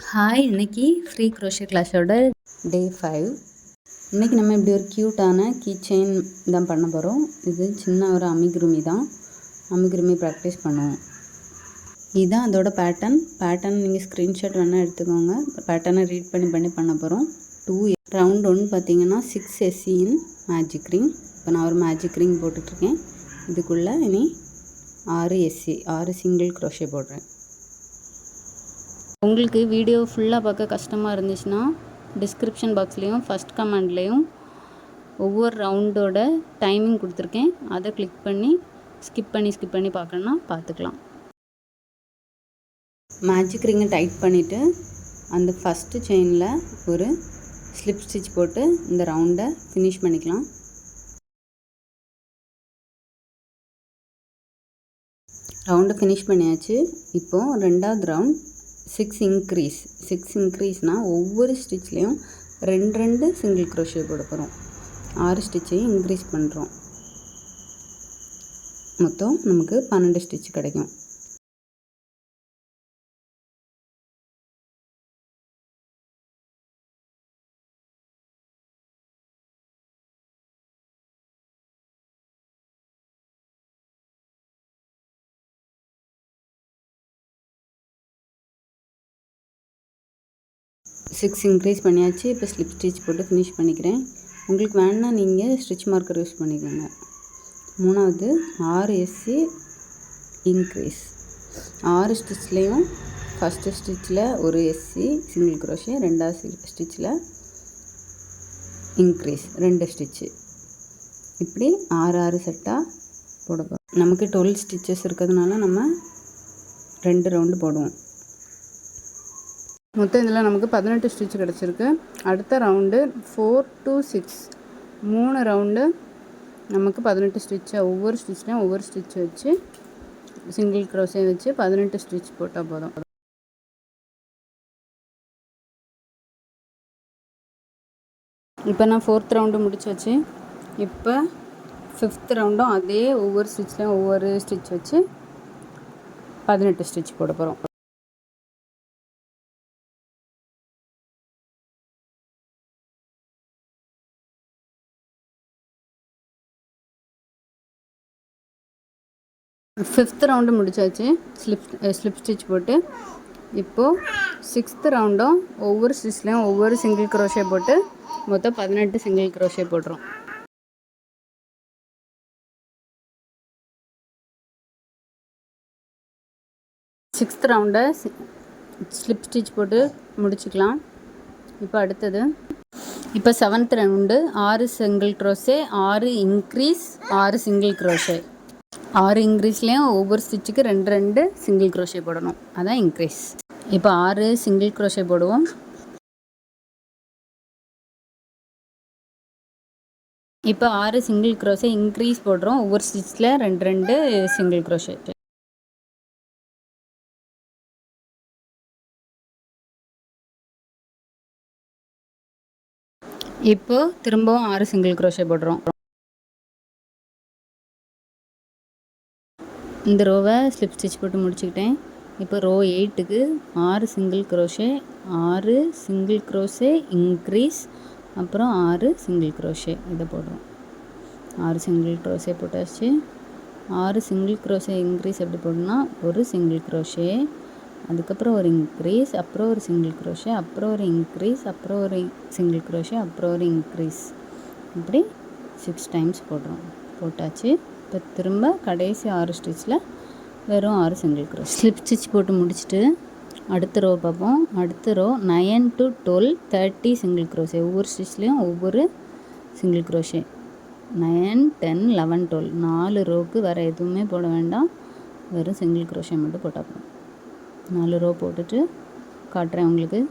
Hi, இன்னைக்கு free crochet கிளாஸோட டே 5. இன்றைக்கி நம்ம இப்படி ஒரு க்யூட்டான கீ செயின் தான் பண்ண போகிறோம். இது சின்ன ஒரு அமிகுருமி தான். அமிகுருமி ப்ராக்டிஸ் பண்ணுவோம். இதுதான் அதோட பேட்டர்ன் நீங்கள் ஸ்க்ரீன்ஷாட் வேணால் எடுத்துக்கோங்க. பேட்டர்னை ரீட் பண்ணி பண்ண போகிறோம். 2 ரவுண்ட் 1 பார்த்தீங்கன்னா 6 SE இன் மேஜிக் ரிங். இப்போ நான் ஒரு மேஜிக் ரிங் போட்டுட்ருக்கேன். இதுக்குள்ளே இனி 6 SE 6 சிங்கிள் க்ரோஷே போடுறேன். உங்களுக்கு வீடியோ ஃபுல்லாக பார்க்க கஷ்டமாக இருந்துச்சுன்னா டிஸ்கிரிப்ஷன் பாக்ஸ்லேயும் ஃபஸ்ட் கமெண்ட்லேயும் ஒவ்வொரு ரவுண்டோட டைமிங் கொடுத்துருக்கேன். அதை கிளிக் பண்ணி ஸ்கிப் பண்ணி பார்க்கணுன்னா பார்த்துக்கலாம். மேஜிக் ரிங்கை டைட் பண்ணிவிட்டு அந்த ஃபஸ்ட்டு செயினில் ஒரு ஸ்லிப் ஸ்டிச் போட்டு இந்த ரவுண்டை ஃபினிஷ் பண்ணிக்கலாம். ரவுண்டை ஃபினிஷ் பண்ணியாச்சு. இப்போது ரெண்டாவது ரவுண்ட் 6 இன்க்ரீஸ்னால் ஒவ்வொரு ஸ்டிச்லேயும் 2 சிங்கிள் க்ரோஷே போட போகிறோம். 6 ஸ்டிச்சையும் இன்க்ரீஸ் பண்ணுறோம். மொத்தம் நமக்கு 12 ஸ்டிச் கிடைக்கும். சிக்ஸ் இன்க்ரீஸ் பண்ணியாச்சு. இப்போ ஸ்லிப் ஸ்டிச் போட்டு ஃபினிஷ் பண்ணிக்கிறேன். உங்களுக்கு வேணுன்னா நீங்கள் ஸ்டிச் மார்க்கர் யூஸ் பண்ணிக்கோங்க. மூணாவது 6 SE இன்க்ரீஸ். 6 ஸ்டிச்லேயும் ஃபஸ்ட்டு ஸ்டிச்சில் ஒரு SE சிங்கிள் க்ரோஷே, ரெண்டாவது ஸ்டிச்சில் இன்க்ரீஸ் 2 ஸ்டிச்சு. இப்படி 6 செட்டாக போட போகிறோம். நமக்கு 12 ஸ்டிச்சஸ் இருக்கிறதுனால நம்ம 2 ரவுண்டு போடுவோம். மொத்தம் இதில் நமக்கு 18 ஸ்டிச் கிடச்சிருக்கு. அடுத்த ரவுண்டு 4 to 6 3 ரவுண்டு நமக்கு 18 ஸ்டிச்சை ஒவ்வொரு ஸ்டிச்லையும் ஒவ்வொரு ஸ்டிச் வச்சு சிங்கிள் க்ரோஷே வச்சு 18 ஸ்டிச் போட்டால் போதும். இப்போ நான் 4th ரவுண்டு முடிச்சாச்சு. இப்போ 5th ரவுண்டும் அதே ஒவ்வொரு ஸ்டிச்லையும் ஒவ்வொரு ஸ்டிச் வச்சு 18 ஸ்டிச் போட போகிறோம். ஃபிஃப்த் ரவுண்டு முடிச்சாச்சு. ஸ்லிப் ஸ்டிச் போட்டு இப்போது 6th ரவுண்டும் ஒவ்வொரு ஸ்டிச்லேயும் ஒவ்வொரு சிங்கிள் க்ரோஷே போட்டு மொத்தம் 18 சிங்கிள் க்ரோஷே போடுறோம். சிக்ஸ்த் ரவுண்டை ஸ்லிப் ஸ்டிச் போட்டு முடிச்சுக்கலாம். இப்போ அடுத்தது இப்போ 7th round 6 single crochet, 6 increase, 6 single crochet. 6 இன்க்ரீஸ்லேயும் ஒவ்வொரு ஸ்டிச்சுக்கு 2 சிங்கிள் க்ரோஷே போடணும். அதான் இன்க்ரீஸ். இப்போ 6 சிங்கிள் க்ரோஷே போடுவோம். இப்போ 6 சிங்கிள் க்ரோஷே இன்க்ரீஸ் போடுறோம். ஒவ்வொரு ஸ்டிச்சில் 2 சிங்கிள் க்ரோஷே. இப்போ திரும்பவும் 6 சிங்கிள் க்ரோஷே போடுறோம். இந்த ரோவை ஸ்லிப் ஸ்டிச் போட்டு முடிச்சுக்கிட்டேன். இப்போ ரோ 8க்கு 6 single crochet, 6 single crochet increase, அப்புறம் 6 சிங்கிள் க்ரோஷே. இதை போடுறோம். 6 சிங்கிள் க்ரோஷே போட்டாச்சு. 6 சிங்கிள் க்ரோஷே இன்க்ரீஸ் எப்படி போடணும்னா ஒரு சிங்கிள் க்ரோஷே, அதுக்கப்புறம் ஒரு இன்க்ரீஸ், அப்புறம் ஒரு சிங்கிள் க்ரோஷே, அப்புறம் ஒரு இன்க்ரீஸ், அப்புறம் ஒரு சிங்கிள் க்ரோஷே, அப்புறம் ஒரு இன்க்ரீஸ். இப்படி 6 டைம்ஸ் போடுறோம். போட்டாச்சு. இப்போ திரும்ப கடைசி 6 ஸ்டிச்சில் வெறும் 6 சிங்கிள் க்ரோஷே. ஸ்லிப் ஸ்டிச் போட்டு முடிச்சுட்டு அடுத்த ரோ பார்ப்போம். அடுத்த ரோ 9 to 12 30 சிங்கிள் க்ரோஷே. ஒவ்வொரு ஸ்டிச்லேயும் ஒவ்வொரு சிங்கிள் க்ரோஷே. 9 10 11 12 4 ரோவுக்கு வேறு எதுவுமே போட வேண்டாம். வெறும் சிங்கிள் க்ரோஷே மட்டும் போட்டால் போதும். 4 ரோ போட்டுட்டு காட்டுறேன் உங்களுக்கு.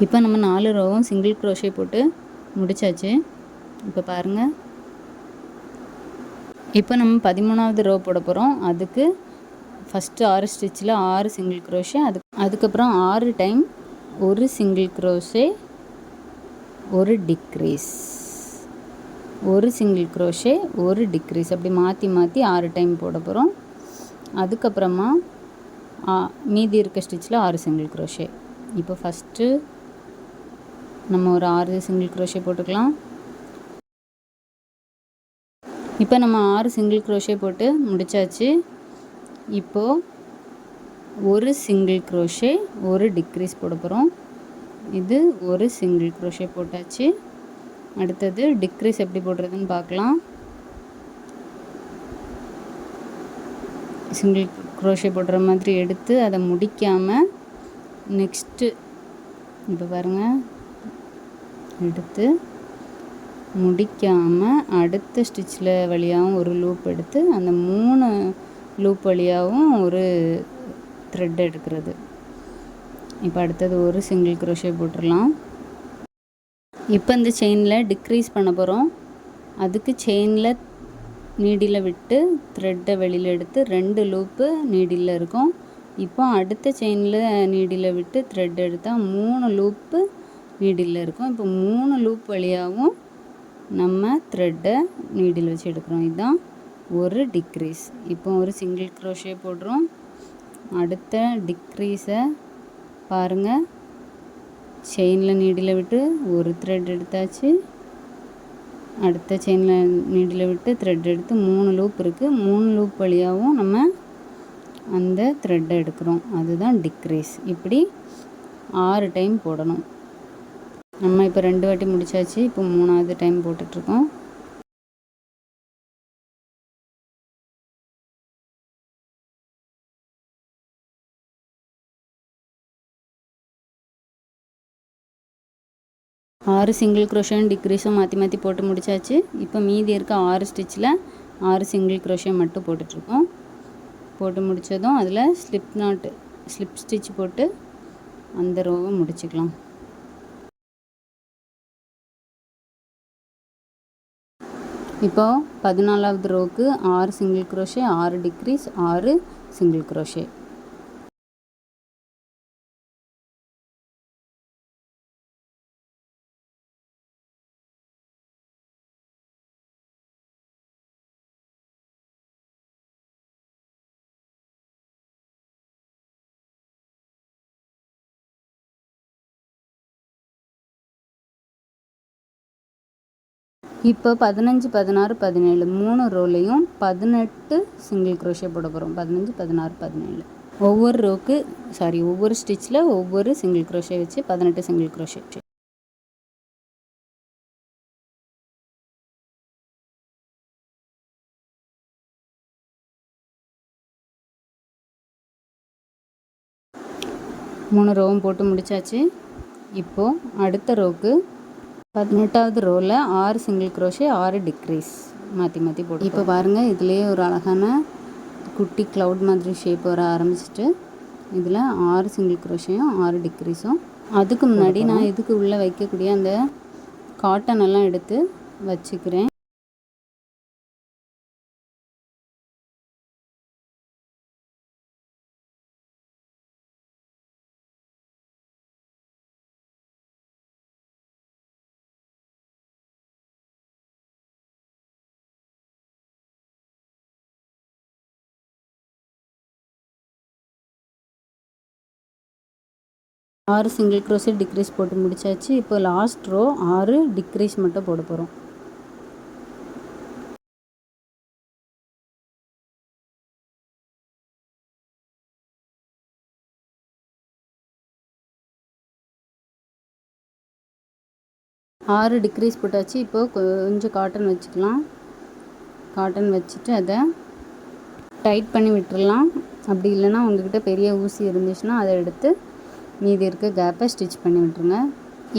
இப்போ நம்ம 4 ரோவும் சிங்கிள் க்ரோஷே போட்டு முடிச்சாச்சு. இப்போ பாருங்கள். இப்போ நம்ம 13வது ரோ போட போகிறோம். அதுக்கு ஃபஸ்ட்டு 6 ஸ்டிச்சில் 6 சிங்கிள் க்ரோஷே, அதுக்கப்புறம் 6 டைம் ஒரு சிங்கிள் க்ரோஷே, ஒரு டிக்ரீஸ். ஒரு சிங்கிள் க்ரோஷே ஒரு டிக்ரீஸ் அப்படி மாற்றி மாற்றி 6 டைம் போட போகிறோம். அதுக்கப்புறமா மீதி இருக்க ஸ்டிச்சில் 6 சிங்கிள் க்ரோஷே. இப்போ ஃபஸ்ட்டு நம்ம ஒரு 6 சிங்கிள் க்ரோஷே போட்டுக்கலாம். இப்போ நம்ம 6 சிங்கிள் க்ரோஷே போட்டு முடித்தாச்சு. இப்போது ஒரு சிங்கிள் க்ரோஷே ஒரு டிக்ரீஸ் போட போகிறோம். இது ஒரு சிங்கிள் க்ரோஷே போட்டாச்சு. அடுத்தது டிக்ரீஸ் எப்படி போடுறதுன்னு பார்க்கலாம். சிங்கிள் க்ரோஷே போடுற மாதிரி எடுத்து அதை முடிக்காமல் நெக்ஸ்ட்டு இப்போ பாருங்கள், எடுத்து முடிக்காமல் அடுத்த ஸ்டிச்சில் வழியாகவும் ஒரு லூப் எடுத்து அந்த 3 லூப் வழியாகவும் ஒரு த்ரெட் எடுக்கிறது. இப்போ அடுத்தது ஒரு சிங்கிள் க்ரோஷே போட்டுடலாம். இப்போ இந்த செயினில் டிக்ரீஸ் பண்ண போகிறோம். அதுக்கு செயினில் நீடில் விட்டு த்ரெட்டை வெளியில் எடுத்து 2 லூப்பு நீடில் இருக்கும். இப்போ அடுத்த செயினில் நீடில் விட்டு த்ரெட் எடுத்தால் 3 லூப்பு நீடில் இருக்கும். இப்போ 3 லூப் வழியாகவும் நம்ம த்ரெட்டை நீடில் வச்சு எடுக்கிறோம். இதுதான் ஒரு டிக்ரீஸ். இப்போ ஒரு சிங்கிள் க்ரோஷே போடுறோம். அடுத்த டிக்ரீஸை பாருங்கள், செயினில் நீடில் விட்டு ஒரு த்ரெட் எடுத்தாச்சு. அடுத்த செயினில் நீடில் விட்டு த்ரெட் எடுத்து 3 லூப் இருக்குது. 3 லூப் வழியாகவும் நம்ம அந்த த்ரெட்டை எடுக்கிறோம். அதுதான் டிக்ரீஸ். இப்படி 6 டைம் போடணும். நம்ம இப்போ 2 வாட்டி முடித்தாச்சு. இப்போ 3வது டைம் போட்டுட்ருக்கோம். ஆறு சிங்கிள் க்ரோஷேயும் டிக்ரீஸும் மாற்றி மாற்றி போட்டு முடித்தாச்சு. இப்போ மீதி இருக்க 6 ஸ்டிச்சில் 6 சிங்கிள் க்ரோஷே மட்டும் போட்டுட்ருக்கோம். போட்டு முடித்ததும் அதில் ஸ்லிப் ஸ்டிச் போட்டு அந்த ரோவை முடிச்சுக்கலாம். இப்போது 14வது ரோவுக்கு 6 single crochet 6 decrease 6 single crochet. இப்போ 15 16 17 3 ரோலையும் 18 சிங்கிள் க்ரோஷே போட போகிறோம். 15 16 17 ஒவ்வொரு ஸ்டிச்சில் ஒவ்வொரு சிங்கிள் க்ரோஷே வச்சு 18 சிங்கிள் க்ரோஷே. மூணு ரோவும் போட்டு முடித்தாச்சு. இப்போது அடுத்த ரோவுக்கு 18வது ரோவில் 6 சிங்கிள் க்ரோஷே 6 டிக்ரீஸ் மாற்றி மாற்றி போட்டு. இப்போ பாருங்கள், இதுலேயே ஒரு அழகான குட்டி க்ளவுட் மாதிரி ஷேப் வர ஆரம்பிச்சிட்டு இதில் 6 சிங்கிள் க்ரோஷேயும் 6 டிக்ரீஸும். அதுக்கு முன்னாடி நான் இதுக்கு உள்ளே வைக்கக்கூடிய அந்த காட்டன் எல்லாம் எடுத்து வச்சுக்கிறேன். ஆறு சிங்கிள் க்ரோஷே டிக்ரீஸ் போட்டு முடிச்சாச்சு. இப்போ லாஸ்ட் ரோ 6 டிக்ரீஸ் மட்டும் போட போகிறோம். ஆறு டிக்ரீஸ் போட்டாச்சு. இப்போது கொஞ்சம் காட்டன் வச்சுக்கலாம். காட்டன் வச்சுட்டு அதை டைட் பண்ணி விட்டுடலாம். அப்படி இல்லைன்னா உங்கள்கிட்ட பெரிய ஊசி இருந்துச்சுன்னா அதை எடுத்து மீதி இருக்க கேப்பை ஸ்டிச் பண்ணி விட்டுருங்க.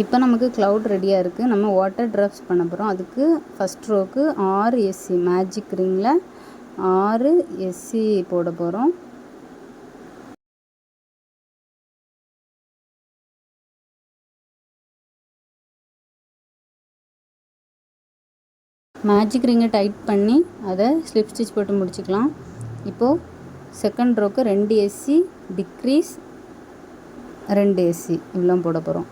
இப்போ நமக்கு க்ளவுட் ரெடியாக இருக்குது. நம்ம வாட்டர் ட்ராப்ஸ் பண்ண போகிறோம். அதுக்கு ஃபஸ்ட் ரோவுக்கு 6 எஸ்சி மேஜிக் ரிங்கில் 6 எஸ்சி போட போகிறோம். மேஜிக் ரிங்கை டைட் பண்ணி அதை ஸ்லிப் ஸ்டிச் போட்டு முடிச்சுக்கலாம். இப்போது செகண்ட் ரோவுக்கு 2 எஸ்சி டிக்ரீஸ் 2 எஸ்சி இவ்வளோ போட போகிறோம்.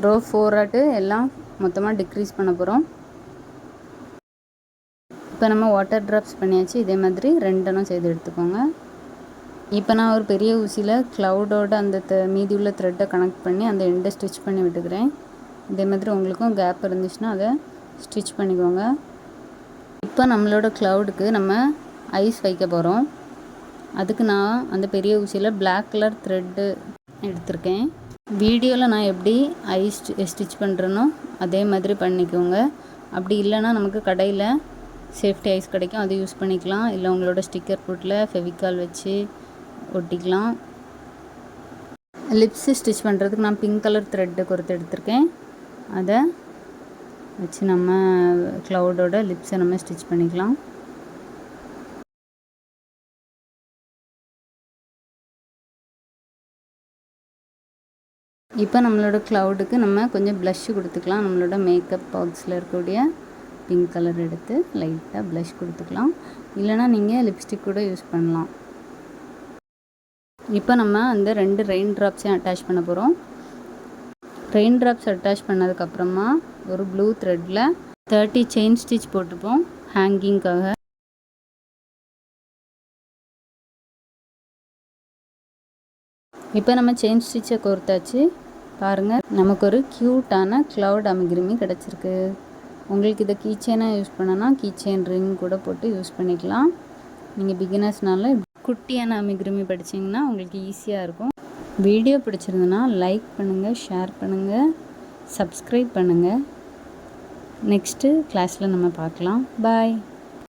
ரோ 4 எல்லாம் மொத்தமாக டிக்ரீஸ் பண்ண போகிறோம். இப்போ நம்ம வாட்டர் ட்ராப்ஸ் பண்ணியாச்சு. இதே மாதிரி 2 செய்து எடுத்துக்கோங்க. இப்போ நான் ஒரு பெரிய ஊசியில் க்ளவுடோட அந்த மீதி உள்ள த்ரெட்டை கனெக்ட் பண்ணி அந்த எண்டை ஸ்டிச் பண்ணி விட்டுக்கிறேன். இதே மாதிரி உங்களுக்கும் கேப் இருந்துச்சுன்னா அதை ஸ்டிச் பண்ணிக்கோங்க. இப்போ நம்மளோட க்ளவுடுக்கு நம்ம ஐஸ் வைக்க போகிறோம். அதுக்கு நான் அந்த பெரிய ஊசியில் பிளாக் கலர் த்ரெட்டு எடுத்திருக்கேன். வீடியோவில் நான் எப்படி ஐஸ் ஸ்டிச் பண்ணுறேனோ அதே மாதிரி பண்ணிக்கோங்க. அப்படி இல்லைன்னா நமக்கு கடையில் சேஃப்டி ஐஸ் கிடைக்கும், அது யூஸ் பண்ணிக்கலாம். இல்லை உங்களோட ஸ்டிக்கர் புட்டில் ஃபெவிகால் வச்சு ஒட்டிக்கலாம். லிப்ஸு ஸ்டிச் பண்ணுறதுக்கு நான் பிங்க் கலர் த்ரெட்டு கொடுத்து எடுத்திருக்கேன். அதை வச்சு நம்ம க்ளவுடோட லிப்ஸை நம்ம ஸ்டிச் பண்ணிக்கலாம். இப்போ நம்மளோட க்ளவுடுக்கு நம்ம கொஞ்சம் ப்ளஷ்ஷு கொடுத்துக்கலாம். நம்மளோட மேக்கப் பாக்ஸில் இருக்கக்கூடிய பிங்க் கலர் எடுத்து லைட்டாக ப்ளஷ் கொடுத்துக்கலாம். இல்லைனா நீங்கள் லிப்ஸ்டிக் கூட யூஸ் பண்ணலாம். இப்போ நம்ம அந்த 2 ரெயின் ட்ராப்ஸையும் அட்டாச் பண்ண போகிறோம். ரெயின் ட்ராப்ஸ் அட்டாச் பண்ணதுக்கப்புறமா ஒரு ப்ளூ த்ரெட்டில் 30 செயின் ஸ்டிச் போட்டுப்போம் ஹேங்கிங்காக. இப்போ நம்ம செயின் ஸ்டிச்சை கோர்த்தாச்சு. பாருங்கள், நமக்கு ஒரு க்யூட்டான க்ளவுட் அமிகிருமி கிடச்சிருக்கு. உங்களுக்கு இதை கீச்செயினாக யூஸ் பண்ணனா கீச்செயின் ரிங் கூட போட்டு யூஸ் பண்ணிக்கலாம். நீங்கள் பிகினர்ஸ்னால குட்டியான அமிகிருமி படிச்சிங்கன்னா உங்களுக்கு ஈஸியாக இருக்கும். வீடியோ பிடிச்சிருந்ததுன்னா லைக் பண்ணுங்கள், ஷேர் பண்ணுங்கள், சப்ஸ்கிரைப் பண்ணுங்கள். நெக்ஸ்ட்டு கிளாஸில் நம்ம பார்க்கலாம். பாய்.